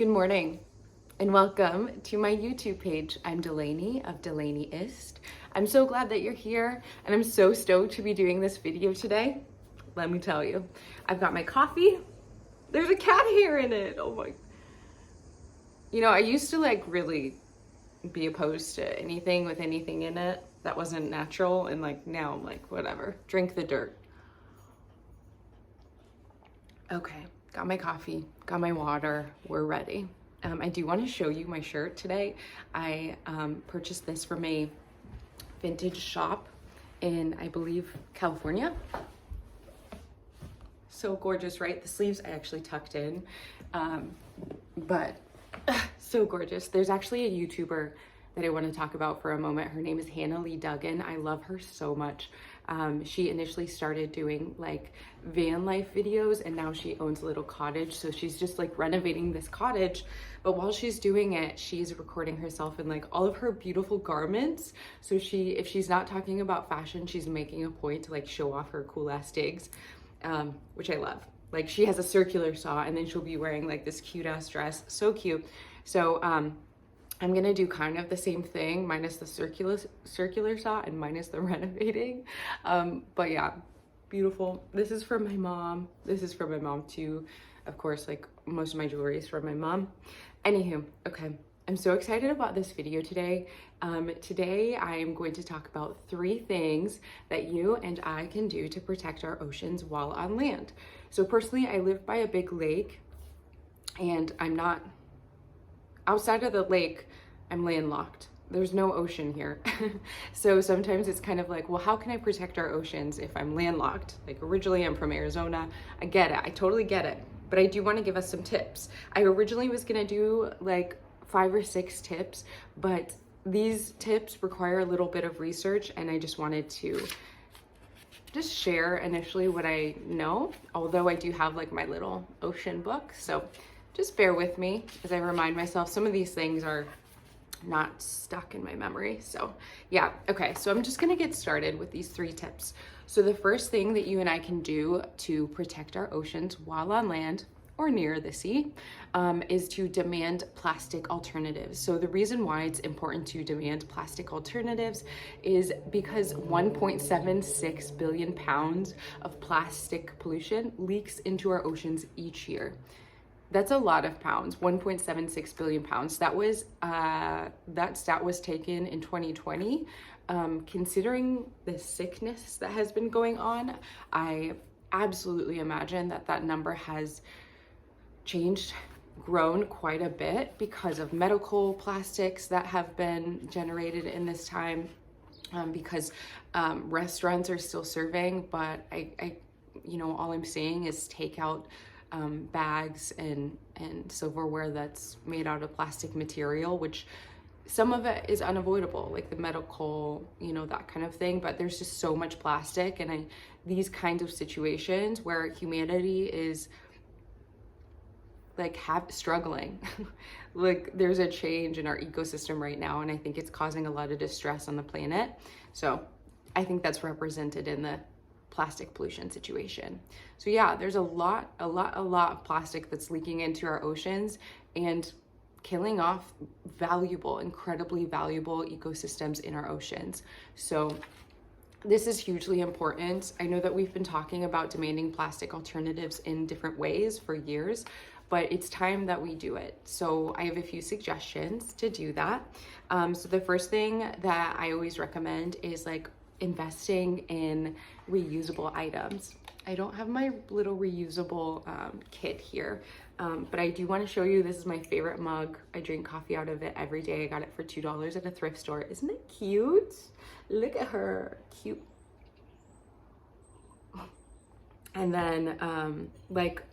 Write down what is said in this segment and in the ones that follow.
Good morning and welcome to my YouTube page. I'm Delaney of Delaneyist. I'm so glad that you're here and I'm so stoked to be doing this video today. Let me tell you, I've got my coffee. There's a cat hair in it. Oh my. I used to really be opposed to anything with anything in it that wasn't natural, and now I'm like, whatever, drink the dirt. Okay, got my coffee, got my water, we're ready. I do want to show you my shirt today. I purchased this from a vintage shop in, I believe, California. So gorgeous, right? The sleeves I actually tucked in, but so gorgeous. There's actually a YouTuber that I want to talk about for a moment. Her name is Hannah Lee Duggan. I love her so much. She initially started doing van life videos, and now she owns a little cottage. So she's just renovating this cottage, but while she's doing it, she's recording herself in all of her beautiful garments. So if she's not talking about fashion, she's making a point to show off her cool ass digs, which I love. She has a circular saw, and then she'll be wearing this cute ass dress. So cute. So I'm gonna do kind of the same thing, minus the circular saw and minus the renovating. But yeah, beautiful. This is from my mom. This is from my mom too. Of course, most of my jewelry is from my mom. Anywho, okay. I'm so excited about this video today. Today I am going to talk about 3 things that you and I can do to protect our oceans while on land. So personally, I live by a big lake, and I'm not outside of the lake. I'm landlocked. There's no ocean here. So sometimes it's kind of well, how can I protect our oceans if I'm landlocked? Originally I'm from Arizona. I get it. I totally get it. But I do want to give us some tips. I originally was going to do 5 or 6 tips, but these tips require a little bit of research, and I just wanted to just share initially what I know, although I do have my little ocean book. So just bear with me as I remind myself some of these things are not stuck in my memory. So yeah, okay, so I'm just gonna get started with these 3 tips. So the first thing that you and I can do to protect our oceans while on land or near the sea is to demand plastic alternatives. So the reason why it's important to demand plastic alternatives is because 1.76 billion pounds of plastic pollution leaks into our oceans each year. That's a lot of pounds, 1.76 billion pounds. That stat was taken in 2020. Considering the sickness that has been going on, I absolutely imagine that number has changed, grown quite a bit because of medical plastics that have been generated in this time, because restaurants are still serving, but I all I'm saying is takeout bags and silverware that's made out of plastic material, which some of it is unavoidable, the medical, that kind of thing, but there's just so much plastic, and these kinds of situations where humanity is struggling, there's a change in our ecosystem right now, and I think it's causing a lot of distress on the planet. So I think that's represented in the plastic pollution situation. So yeah, there's a lot of plastic that's leaking into our oceans and killing off incredibly valuable ecosystems in our oceans. So this is hugely important. I know that we've been talking about demanding plastic alternatives in different ways for years, but it's time that we do it. So I have a few suggestions to do that. So the first thing that I always recommend is investing in reusable items. I don't have my little reusable kit here, but I do want to show you. This is my favorite mug. I drink coffee out of it every day. I got it for $2 at a thrift store. Isn't it cute? Look at her, cute. And then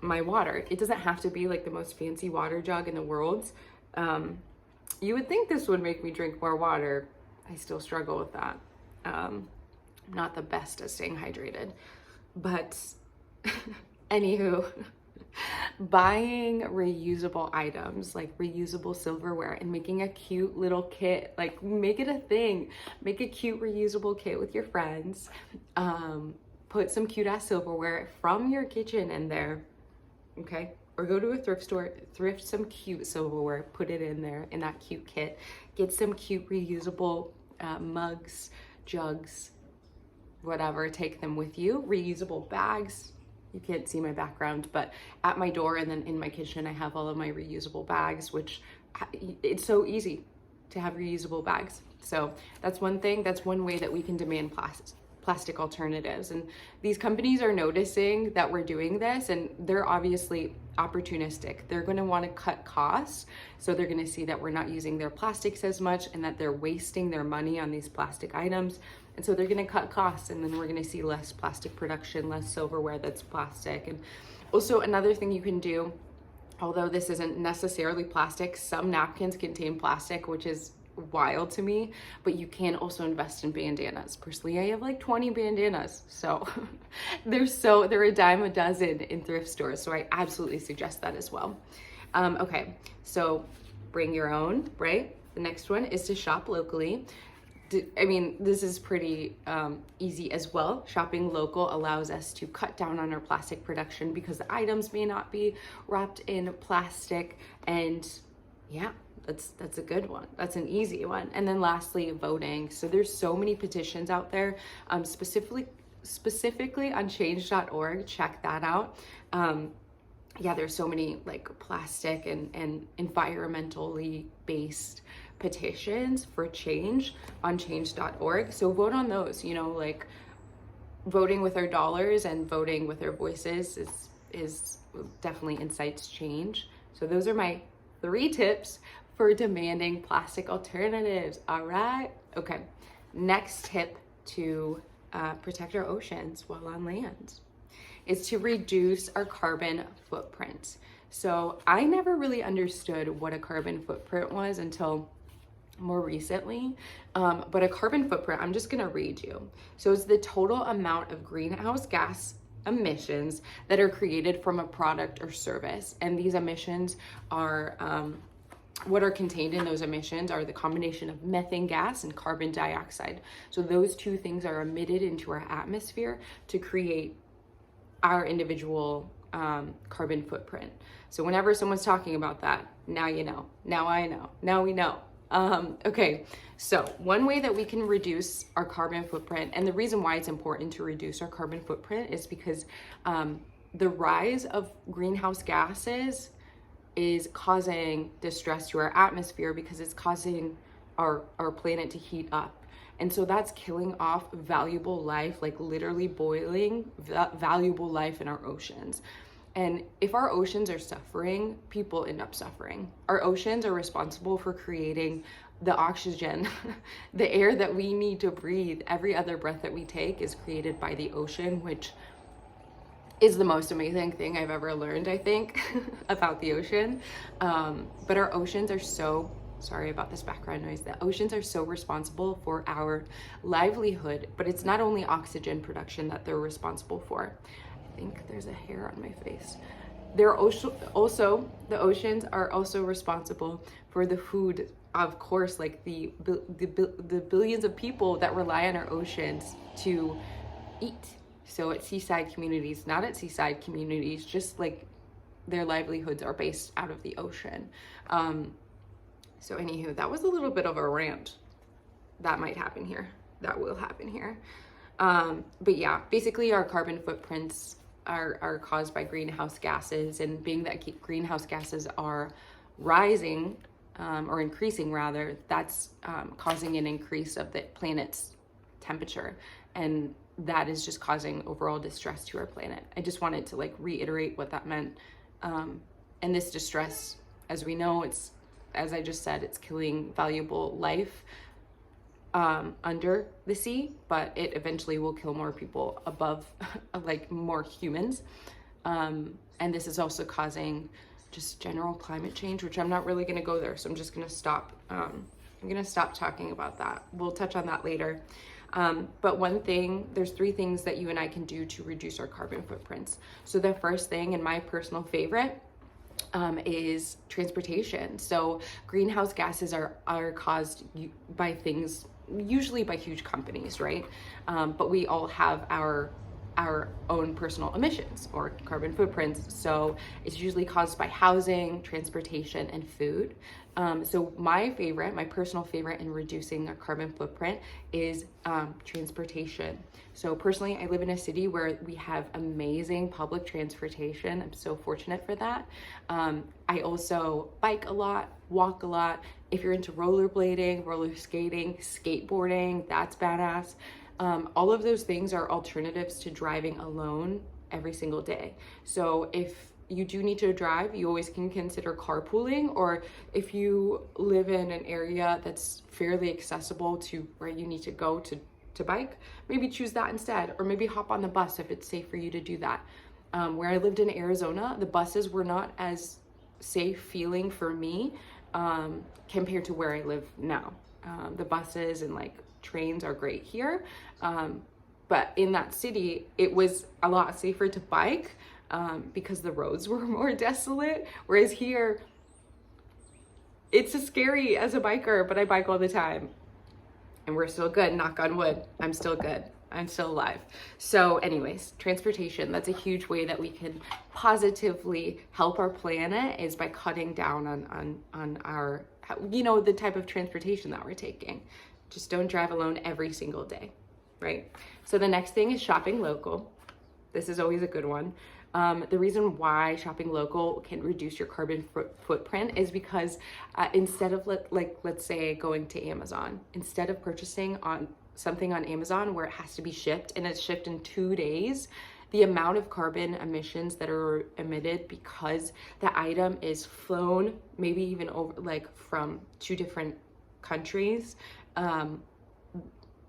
my water, it doesn't have to be the most fancy water jug in the world. You would think this would make me drink more water. I still struggle with that. Not the best at staying hydrated, but anywho, buying reusable items reusable silverware and making a cute little kit, make it a thing. Make a cute reusable kit with your friends. Put some cute ass silverware from your kitchen in there, okay? or go to a thrift store, thrift some cute silverware, put it in there in that cute kit. Get some cute reusable mugs, jugs, whatever, take them with you. Reusable bags. You can't see my background, but at my door and then in my kitchen, I have all of my reusable bags, which it's so easy to have reusable bags. So that's one thing. That's one way that we can demand plastic alternatives. And these companies are noticing that we're doing this, and they're obviously opportunistic. They're going to want to cut costs. So they're going to see that we're not using their plastics as much and that they're wasting their money on these plastic items. And so they're going to cut costs, and then we're going to see less plastic production, less silverware that's plastic. And also another thing you can do, although this isn't necessarily plastic, some napkins contain plastic, which is wild to me, but you can also invest in bandanas. Personally, I have like 20 bandanas, so they're a dime a dozen in thrift stores, so I absolutely suggest that as well. Okay, so bring your own, right? The next one is to shop locally. I mean, this is pretty easy as well. Shopping local allows us to cut down on our plastic production because the items may not be wrapped in plastic, and yeah, that's a good one. That's an easy one. And then lastly, voting. So there's so many petitions out there, specifically on change.org. Check that out. Yeah, there's so many like plastic and environmentally based petitions for change on change.org. So vote on those, you know, like voting with our dollars and voting with our voices is definitely incites change. So those are my 3 tips for demanding plastic alternatives. All right. Okay. Next tip to protect our oceans while on land is to reduce our carbon footprint. So I never really understood what a carbon footprint was until more recently, but a carbon footprint, I'm just gonna read you. So it's the total amount of greenhouse gas emissions that are created from a product or service. And these emissions are, what are contained in those emissions are the combination of methane gas and carbon dioxide. So those 2 things are emitted into our atmosphere to create our individual carbon footprint. So whenever someone's talking about that, now you know, now I know, now we know. Okay, so one way that we can reduce our carbon footprint, and the reason why it's important to reduce our carbon footprint is because the rise of greenhouse gases is causing distress to our atmosphere because it's causing our planet to heat up. And so that's killing off valuable life, like literally boiling valuable life in our oceans. And if our oceans are suffering, people end up suffering. Our oceans are responsible for creating the oxygen, the air that we need to breathe. Every other breath that we take is created by the ocean, which is the most amazing thing I've ever learned, I think, about the ocean. But our oceans are so, sorry about this background noise, the oceans are so responsible for our livelihood, but it's not only oxygen production that they're responsible for. I think there's a hair on my face. They're also, the oceans are also responsible for the food, of course, like the billions of people that rely on our oceans to eat. So at seaside communities, not at seaside communities, just like their livelihoods are based out of the ocean. So anywho, that was a little bit of a rant. That might happen here. That will happen here. But yeah, basically our carbon footprints are caused by greenhouse gases, and being that greenhouse gases are rising or increasing rather, that's causing an increase of the planet's temperature, and that is just causing overall distress to our planet. I just wanted to like reiterate what that meant. And this distress, as we know, it's, as I just said, it's killing valuable life under the sea, but it eventually will kill more people above, like more humans. And this is also causing just general climate change, which I'm not really gonna go there. So I'm just gonna stop. I'm gonna stop talking about that. We'll touch on that later. But one thing, there's 3 things that you and I can do to reduce our carbon footprints. So the first thing, and my personal favorite, is transportation. So greenhouse gases are caused by things, usually by huge companies, right? But we all have our our own personal emissions or carbon footprints. So it's usually caused by housing, transportation, and food. So my personal favorite in reducing a carbon footprint is transportation. So personally, I live in a city where we have amazing public transportation. I'm so fortunate for that. I also bike a lot, walk a lot. If you're into rollerblading, roller skating, skateboarding, that's badass. All of those things are alternatives to driving alone every single day. So if you do need to drive, you always can consider carpooling, or if you live in an area that's fairly accessible to where you need to go to bike, maybe choose that instead, or maybe hop on the bus if it's safe for you to do that. Where I lived in Arizona, the buses were not as safe feeling for me compared to where I live now. The buses and like trains are great here, but in that city, it was a lot safer to bike because the roads were more desolate. Whereas here, it's scary as a biker, but I bike all the time. And we're still good, knock on wood. I'm still good. I'm still alive. So anyways, transportation, that's a huge way that we can positively help our planet, is by cutting down on our, the type of transportation that we're taking. Just don't drive alone every single day, right? So the next thing is shopping local. This is always a good one. The reason why shopping local can reduce your carbon footprint is because instead of let's say going to Amazon, instead of purchasing something on Amazon where it has to be shipped and it's shipped in 2 days, the amount of carbon emissions that are emitted because the item is flown, maybe even over from 2 different countries,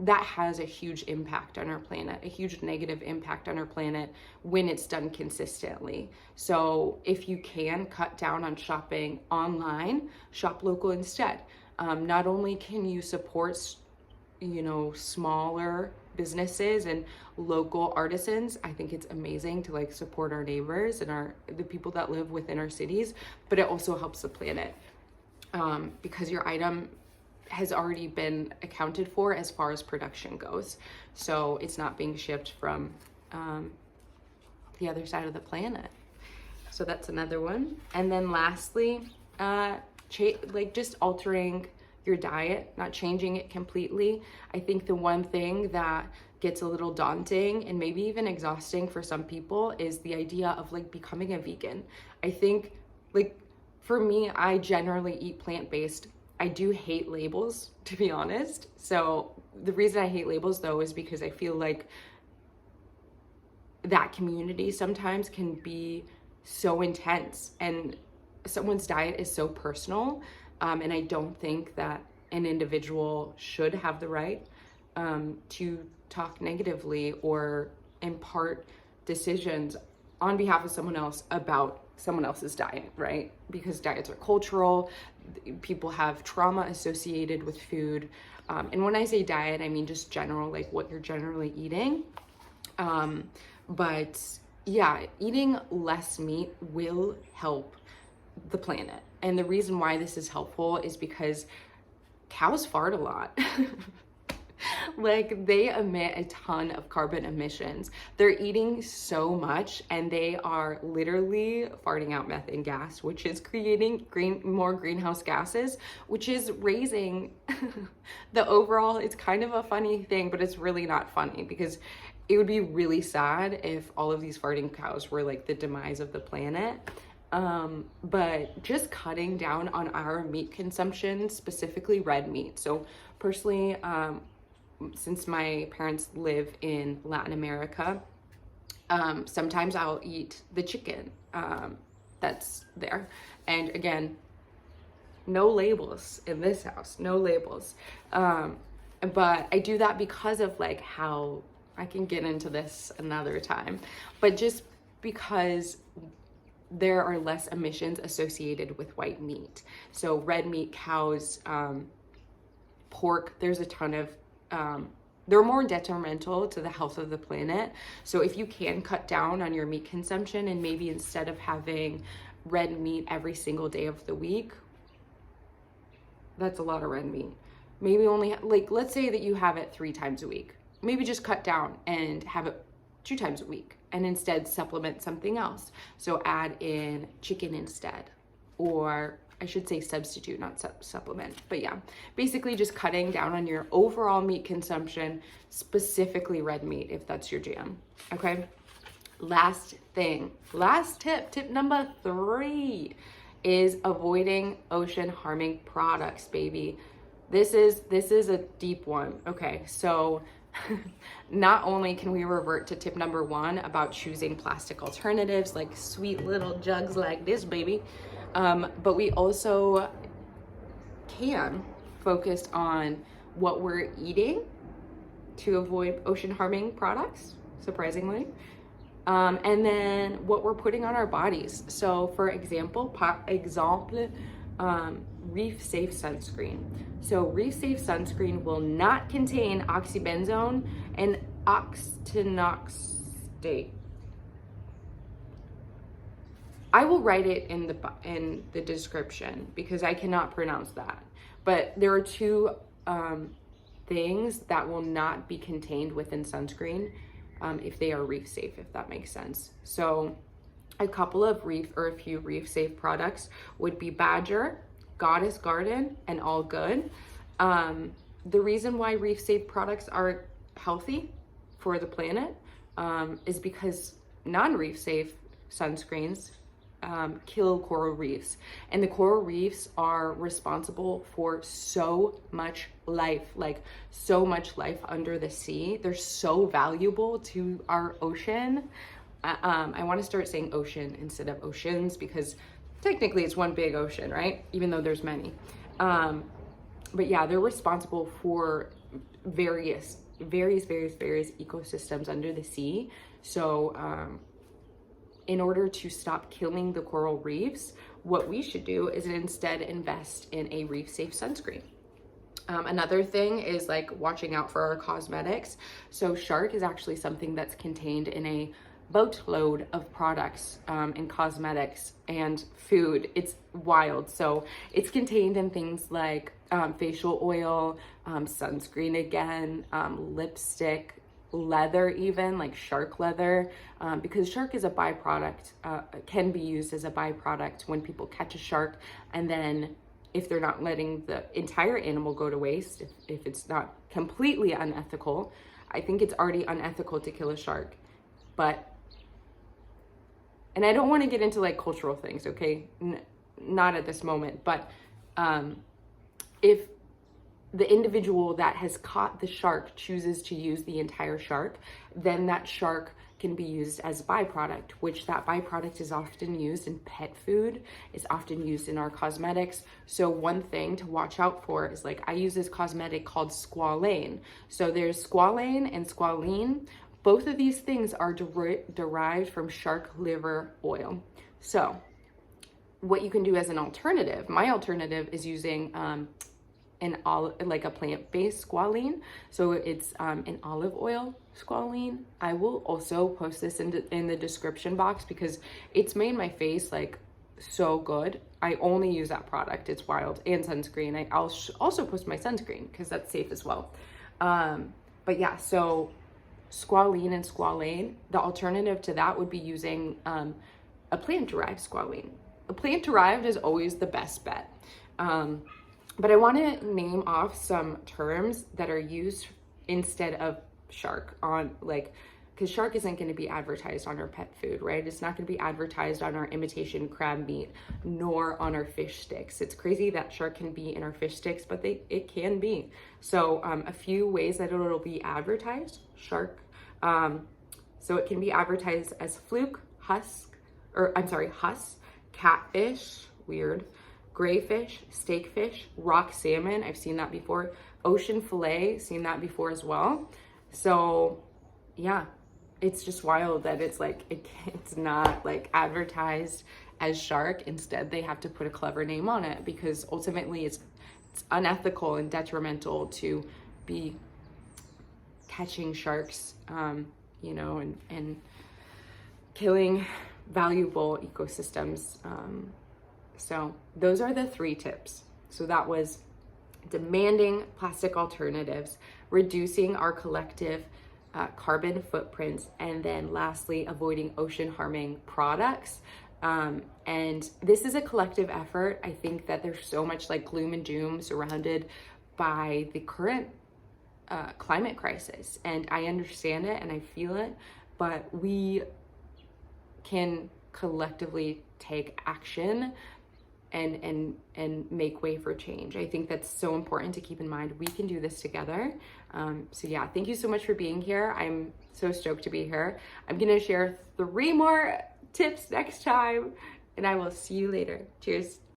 that has a huge impact on our planet, a huge negative impact on our planet when it's done consistently. So if you can cut down on shopping online, shop local instead. Not only can you support, smaller businesses and local artisans, I think it's amazing to support our neighbors and the people that live within our cities, but it also helps the planet because your item has already been accounted for as far as production goes. So it's not being shipped from the other side of the planet. So that's another one. And then lastly, just altering your diet, not changing it completely. I think the one thing that gets a little daunting and maybe even exhausting for some people is the idea of becoming a vegan. I think for me, I generally eat plant-based. I do hate labels, to be honest. So the reason I hate labels though is because I feel like that community sometimes can be so intense and someone's diet is so personal. And I don't think that an individual should have the right to talk negatively or impart decisions on behalf of someone else about someone else's diet, right? Because diets are cultural. People have trauma associated with food. And when I say diet, I mean just general, what you're generally eating. But yeah, eating less meat will help the planet. And the reason why this is helpful is because cows fart a lot. They emit a ton of carbon emissions. They're eating so much and they are literally farting out methane gas, which is creating more greenhouse gases, which is raising the overall, it's kind of a funny thing, but it's really not funny because it would be really sad if all of these farting cows were the demise of the planet. But just cutting down on our meat consumption, specifically red meat. So personally, since my parents live in Latin America, sometimes I'll eat the chicken that's there. And again, no labels in this house, no labels. But I do that because of how I can get into this another time, but just because there are less emissions associated with white meat. So red meat, cows, pork, there's a ton of they're more detrimental to the health of the planet. So if you can cut down on your meat consumption and maybe instead of having red meat every single day of the week, that's a lot of red meat. Maybe only let's say that you have it 3 times a week. Maybe just cut down and have it 2 times a week and instead supplement something else. So add in chicken instead, or I should say substitute, not supplement. But yeah, basically just cutting down on your overall meat consumption, specifically red meat if that's your jam. Okay. Last tip, tip number 3 is avoiding ocean harming products, baby. This is a deep one. Okay, so not only can we revert to tip number 1 about choosing plastic alternatives like sweet little jugs like this, baby, but we also can focus on what we're eating to avoid ocean harming products, surprisingly. And then what we're putting on our bodies. So for example, Reef Safe sunscreen. So Reef Safe sunscreen will not contain Oxybenzone and Octinoxate. I will write it in the description because I cannot pronounce that. But there are 2 things that will not be contained within sunscreen if they are reef safe, if that makes sense. So a few reef safe products would be Badger, Goddess Garden, and All Good. The reason why reef safe products are healthy for the planet is because non-reef safe sunscreens kill coral reefs, and the coral reefs are responsible for so much life, like so much life under the sea. They're so valuable to our ocean. I want to start saying ocean instead of oceans because technically it's one big ocean, right? Even though there's many. But yeah, they're responsible for various ecosystems under the sea. So in order to stop killing the coral reefs, what we should do is instead invest in a reef safe sunscreen. Another thing is like watching out for our cosmetics. So Shark is actually something that's contained in a boatload of products in cosmetics and food. It's wild. So it's contained in things like facial oil, sunscreen again, lipstick, leather, even like shark leather, because shark is a byproduct, can be used as a byproduct when people catch a shark, and then if they're not letting the entire animal go to waste, if it's not completely unethical. I think it's already unethical to kill a shark, and I don't want to get into like cultural things, okay? Not at this moment, but if the individual that has caught the shark chooses to use the entire shark, then that shark can be used as a byproduct, which that byproduct is often used in pet food, is often used in our cosmetics. So one thing to watch out for is like, I use this cosmetic called Squalane. So there's Squalane and Squalene. Both of these things are derived from shark liver oil. So what you can do as an alternative, my alternative is using like a plant-based squalene. So it's an olive oil squalene. I will also post this in the description box because it's made my face like so good. I only use that product. It's wild. And sunscreen. I'll also post my sunscreen because that's safe as well. But yeah, so Squalene and Squalane, the alternative to that would be using a plant-derived squalene. A plant-derived is always the best bet. But I want to name off some terms that are used instead of shark on, like, because shark isn't going to be advertised on our pet food, right? It's not going to be advertised on our imitation crab meat, nor on our fish sticks. It's crazy that shark can be in our fish sticks, but it can be. So a few ways that it'll be advertised, shark. So it can be advertised as fluke, husk, catfish, weird, grayfish, steakfish, rock salmon, I've seen that before, ocean fillet, seen that before as well. So yeah, it's just wild that it's like, it's not like advertised as shark. Instead, they have to put a clever name on it because ultimately it's unethical and detrimental to be catching sharks, you know, and killing valuable ecosystems. So those are the 3 tips. So that was demanding plastic alternatives, reducing our collective carbon footprints, and then lastly, avoiding ocean harming products. And this is a collective effort. I think that there's so much like gloom and doom surrounded by the current climate crisis, and I understand it and I feel it, but we can collectively take action and make way for change. I think that's so important to keep in mind. We can do this together. So yeah, thank you so much for being here. I'm so stoked to be here. I'm gonna share 3 more tips next time, and I will see you later. Cheers.